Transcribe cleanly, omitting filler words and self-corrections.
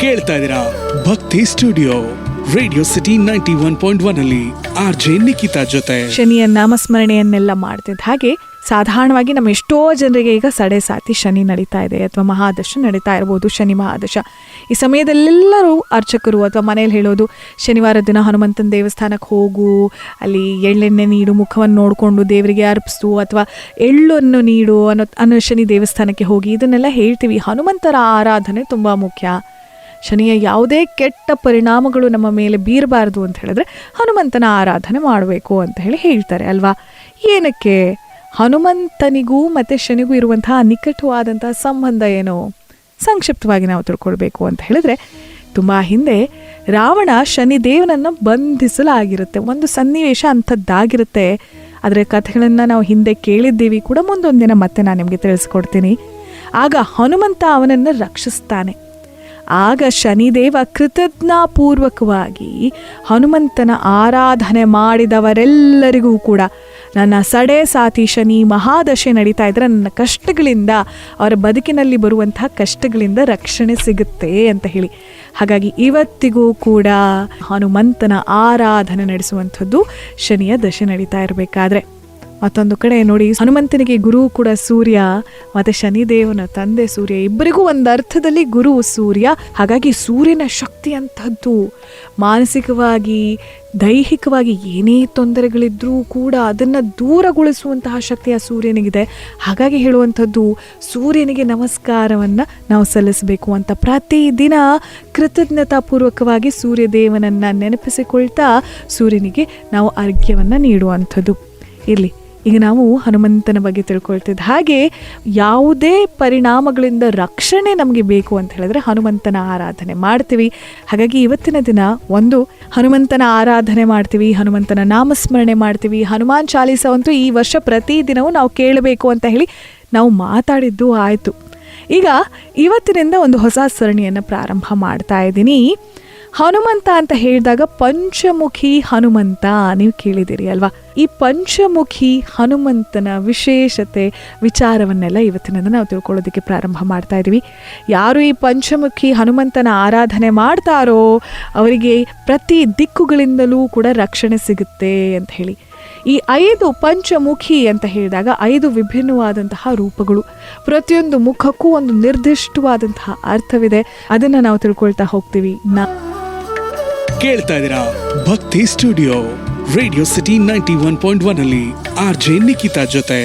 ಕೇಳ್ತಾ ಇದ್ದೀರಾ ಭಕ್ತಿ ಸ್ಟುಡಿಯೋ ರೇಡಿಯೋ ಸಿಟಿ 91.1 ಅಲ್ಲಿ ಆರ್ಜೆ ನಿಖಿತಾ ಜೊತೆ. ಶನಿಯ ನಾಮಸ್ಮರಣೆಯನ್ನೆಲ್ಲ ಮಾಡ್ತಿದ್ದ ಹಾಗೆ ಸಾಧಾರಣವಾಗಿ ನಮ್ಮ ಎಷ್ಟೋ ಜನರಿಗೆ ಈಗ ಸಡೆ ಸಾತಿ ಶನಿ ನಡೀತಾ ಇದೆ ಅಥವಾ ಮಹಾದಶ ನಡೀತಾ ಇರ್ಬೋದು, ಶನಿ ಮಹಾದಶ. ಈ ಸಮಯದಲ್ಲೆಲ್ಲರೂ ಅರ್ಚಕರು ಅಥವಾ ಮನೇಲಿ ಹೇಳೋದು, ಶನಿವಾರ ದಿನ ಹನುಮಂತನ ದೇವಸ್ಥಾನಕ್ಕೆ ಹೋಗು, ಅಲ್ಲಿ ಎಳ್ಳೆಣ್ಣೆ ನೀಡು, ಮುಖವನ್ನು ನೋಡಿಕೊಂಡು ದೇವರಿಗೆ ಅರ್ಪಿಸು, ಅಥವಾ ಎಳ್ಳನ್ನು ನೀಡು ಅನ್ನೋ ಶನಿ ದೇವಸ್ಥಾನಕ್ಕೆ ಹೋಗಿ ಇದನ್ನೆಲ್ಲ ಹೇಳ್ತೀವಿ. ಹನುಮಂತರ ಆರಾಧನೆ ತುಂಬ ಮುಖ್ಯ. ಶನಿಯ ಯಾವುದೇ ಕೆಟ್ಟ ಪರಿಣಾಮಗಳು ನಮ್ಮ ಮೇಲೆ ಬೀರಬಾರ್ದು ಅಂತ ಹೇಳಿದ್ರೆ ಹನುಮಂತನ ಆರಾಧನೆ ಮಾಡಬೇಕು ಅಂತ ಹೇಳ್ತಾರೆ ಅಲ್ವಾ. ಏನಕ್ಕೆ? ಹನುಮಂತನಿಗೂ ಮತ್ತು ಶನಿಗೂ ಇರುವಂತಹ ನಿಕಟವಾದಂತಹ ಸಂಬಂಧ ಏನು ಸಂಕ್ಷಿಪ್ತವಾಗಿ ನಾವು ತಿಳ್ಕೊಳ್ಬೇಕು ಅಂತ ಹೇಳಿದ್ರೆ, ತುಂಬ ಹಿಂದೆ ರಾವಣ ಶನಿದೇವನನ್ನು ಬಂಧಿಸಲಾಗಿರುತ್ತೆ. ಒಂದು ಸನ್ನಿವೇಶ ಅಂಥದ್ದಾಗಿರುತ್ತೆ. ಅದರ ಕಥೆಗಳನ್ನು ನಾವು ಹಿಂದೆ ಕೇಳಿದ್ದೀವಿ ಕೂಡ, ಮುಂದೊಂದಿನ ಮತ್ತೆ ನಾನು ನಿಮಗೆ ತಿಳಿಸ್ಕೊಡ್ತೀನಿ. ಆಗ ಹನುಮಂತ ಅವನನ್ನು ರಕ್ಷಿಸ್ತಾನೆ. ಆಗ ಶನಿದೇವ ಕೃತಜ್ಞಾಪೂರ್ವಕವಾಗಿ ಹನುಮಂತನ ಆರಾಧನೆ ಮಾಡಿದವರೆಲ್ಲರಿಗೂ ಕೂಡ ನನ್ನ ಸಡೆ ಸಾತಿ ಶನಿ ಮಹಾದಶೆ ನಡೀತಾ ಇದ್ರೆ ನನ್ನ ಕಷ್ಟಗಳಿಂದ, ಅವರ ಬದುಕಿನಲ್ಲಿ ಬರುವಂತಹ ಕಷ್ಟಗಳಿಂದ ರಕ್ಷಣೆ ಸಿಗುತ್ತೆ ಅಂತ ಹೇಳಿ. ಹಾಗಾಗಿ ಇವತ್ತಿಗೂ ಕೂಡ ಹನುಮಂತನ ಆರಾಧನೆ ನಡೆಸುವಂಥದ್ದು ಶನಿಯ ದಶೆ ನಡೀತಾ ಇರಬೇಕಾದ್ರೆ. ಮತ್ತೊಂದು ಕಡೆ ನೋಡಿ, ಹನುಮಂತನಿಗೆ ಗುರು ಕೂಡ ಸೂರ್ಯ, ಮತ್ತು ಶನಿದೇವನ ತಂದೆ ಸೂರ್ಯ, ಇಬ್ಬರಿಗೂ ಒಂದು ಅರ್ಥದಲ್ಲಿ ಗುರು ಸೂರ್ಯ. ಹಾಗಾಗಿ ಸೂರ್ಯನ ಶಕ್ತಿ ಅಂತಹದ್ದು. ಮಾನಸಿಕವಾಗಿ ದೈಹಿಕವಾಗಿ ಏನೇ ತೊಂದರೆಗಳಿದ್ರೂ ಕೂಡ ಅದನ್ನು ದೂರಗೊಳಿಸುವಂತಹ ಶಕ್ತಿ ಆ ಸೂರ್ಯನಿಗಿದೆ. ಹಾಗಾಗಿ ಹೇಳುವಂಥದ್ದು, ಸೂರ್ಯನಿಗೆ ನಮಸ್ಕಾರವನ್ನು ನಾವು ಸಲ್ಲಿಸಬೇಕು ಅಂತ ಪ್ರತಿದಿನ ಕೃತಜ್ಞತಾಪೂರ್ವಕವಾಗಿ ಸೂರ್ಯದೇವನನ್ನು ನೆನಪಿಸಿಕೊಳ್ತಾ ಸೂರ್ಯನಿಗೆ ನಾವು ಅರ್ಘ್ಯವನ್ನು ನೀಡುವಂಥದ್ದು. ಇರಲಿ, ಈಗ ನಾವು ಹನುಮಂತನ ಬಗ್ಗೆ ತಿಳ್ಕೊಳ್ತಿದ್ದ ಹಾಗೆ ಯಾವುದೇ ಪರಿಣಾಮಗಳಿಂದ ರಕ್ಷಣೆ ನಮಗೆ ಬೇಕು ಅಂತ ಹೇಳಿದ್ರೆ ಹನುಮಂತನ ಆರಾಧನೆ ಮಾಡ್ತೀವಿ. ಹಾಗಾಗಿ ಇವತ್ತಿನ ದಿನ ಒಂದು ಹನುಮಂತನ ಆರಾಧನೆ ಮಾಡ್ತೀವಿ, ಹನುಮಂತನ ನಾಮಸ್ಮರಣೆ ಮಾಡ್ತೀವಿ. ಹನುಮಾನ್ ಚಾಲೀಸವಂತೂ ಈ ವರ್ಷ ಪ್ರತಿದಿನವೂ ನಾವು ಕೇಳಬೇಕು ಅಂತ ಹೇಳಿ ನಾವು ಮಾತಾಡಿದ್ದು ಆಯಿತು. ಈಗ ಇವತ್ತಿನಿಂದ ಒಂದು ಹೊಸ ಸರಣಿಯನ್ನು ಪ್ರಾರಂಭ ಮಾಡ್ತಾ ಇದ್ದೀನಿ. ಹನುಮಂತ ಅಂತ ಹೇಳಿದಾಗ ಪಂಚಮುಖಿ ಹನುಮಂತ ನೀವು ಕೇಳಿದಿರಿ ಅಲ್ವಾ. ಈ ಪಂಚಮುಖಿ ಹನುಮಂತನ ವಿಶೇಷತೆ ವಿಚಾರವನ್ನೆಲ್ಲ ಇವತ್ತಿನಿಂದ ನಾವು ತಿಳ್ಕೊಳ್ಳೋದಕ್ಕೆ ಪ್ರಾರಂಭ ಮಾಡ್ತಾ ಇದ್ದೀವಿ. ಯಾರು ಈ ಪಂಚಮುಖಿ ಹನುಮಂತನ ಆರಾಧನೆ ಮಾಡ್ತಾರೋ ಅವರಿಗೆ ಪ್ರತಿ ದಿಕ್ಕುಗಳಿಂದಲೂ ಕೂಡ ರಕ್ಷಣೆ ಸಿಗುತ್ತೆ ಅಂತ ಹೇಳಿ. ಈ 5 ಪಂಚಮುಖಿ ಅಂತ ಹೇಳಿದಾಗ 5 ವಿಭಿನ್ನವಾದಂತಹ ರೂಪಗಳು, ಪ್ರತಿಯೊಂದು ಮುಖಕ್ಕೂ ಒಂದು ನಿರ್ದಿಷ್ಟವಾದಂತಹ ಅರ್ಥವಿದೆ. ಅದನ್ನು ನಾವು ತಿಳ್ಕೊಳ್ತಾ ಹೋಗ್ತೀವಿ. ಕೇಳ್ತಾ ಇದ್ದೀರಾ ಭಕ್ತಿ ಸ್ಟುಡಿಯೋ ರೇಡಿಯೋ ಸಿಟಿ 91.1 ಅಲ್ಲಿ ಆರ್ಜೆ ನಿಖಿತಾ ಜೊತೆ.